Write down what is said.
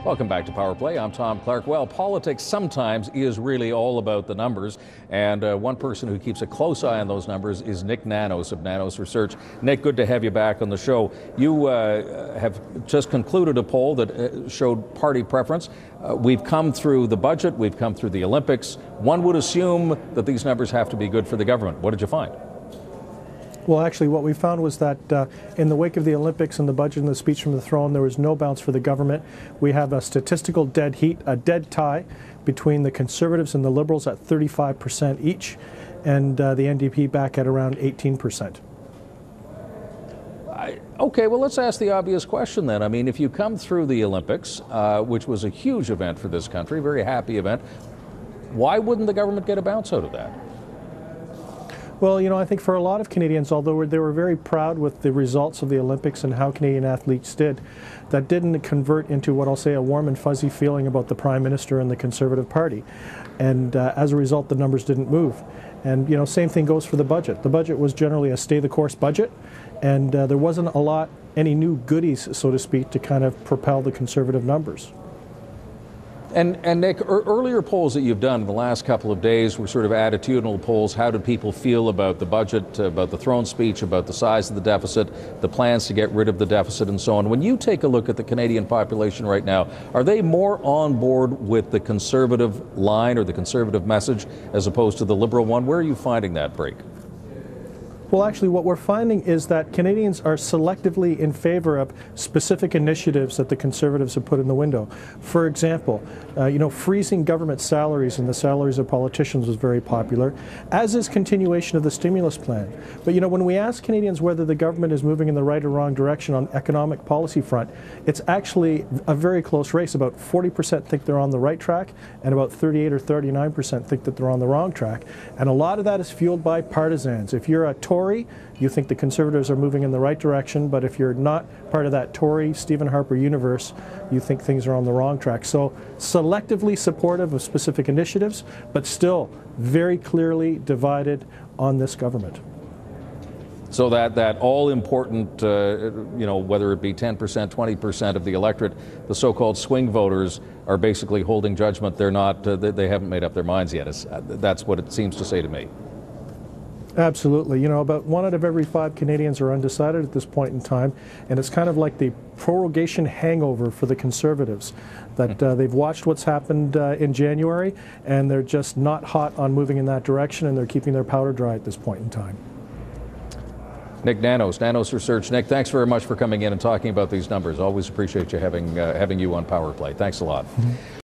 Welcome back to Power Play. I'm Tom Clark. Well, politics sometimes is really all about the numbers, and one person who keeps a close eye on those numbers is Nik Nanos of Nanos Research. Nik, good to have you back on the show. You have just concluded a poll that showed party preference. We've come through the budget, we've come through the Olympics. One would assume that these numbers have to be good for the government. What did you find? Well, actually, what we found was that in the wake of the Olympics and the budget and the speech from the throne, there was no bounce for the government. We have a statistical dead heat, a dead tie between the Conservatives and the Liberals at 35% each, and the NDP back at around 18%. Okay, well, let's ask the obvious question then. I mean, if you come through the Olympics, which was a huge event for this country, very happy event, why wouldn't the government get a bounce out of that? Well, you know, I think for a lot of Canadians, although they were very proud with the results of the Olympics and how Canadian athletes did, that didn't convert into what I'll say a warm and fuzzy feeling about the Prime Minister and the Conservative Party. And as a result, the numbers didn't move. And, you know, same thing goes for the budget. The budget was generally a stay-the-course budget, and there wasn't any new goodies, so to speak, to kind of propel the Conservative numbers. And Nik, earlier polls that you've done in the last couple of days were sort of attitudinal polls. How did people feel about the budget, about the throne speech, about the size of the deficit, the plans to get rid of the deficit and so on? When you take a look at the Canadian population right now, are they more on board with the Conservative line or the Conservative message as opposed to the Liberal one? Where are you finding that break? Well, actually, what we're finding is that Canadians are selectively in favor of specific initiatives that the Conservatives have put in the window. For example, you know, freezing government salaries and the salaries of politicians was very popular, as is continuation of the stimulus plan. But, you know, when we ask Canadians whether the government is moving in the right or wrong direction on economic policy front, it's actually a very close race. About 40% think they're on the right track, and about 38 or 39% think that they're on the wrong track. And a lot of that is fueled by partisans. If you're a Tory, you think the Conservatives are moving in the right direction, but if you're not part of that Tory, Stephen Harper universe, you think things are on the wrong track. So selectively supportive of specific initiatives, but still very clearly divided on this government. So that all-important, you know, whether it be 10%, 20% of the electorate, the so-called swing voters are basically holding judgment. They're not, they haven't made up their minds yet. That's what it seems to say to me. Absolutely. You know, about 1 out of every 5 Canadians are undecided at this point in time, and it's kind of like the prorogation hangover for the Conservatives, that they've watched what's happened in January, and they're just not hot on moving in that direction, and they're keeping their powder dry at this point in time. Nik Nanos, Nanos Research. Nik, thanks very much for coming in and talking about these numbers. Always appreciate you having you on Power Play. Thanks a lot.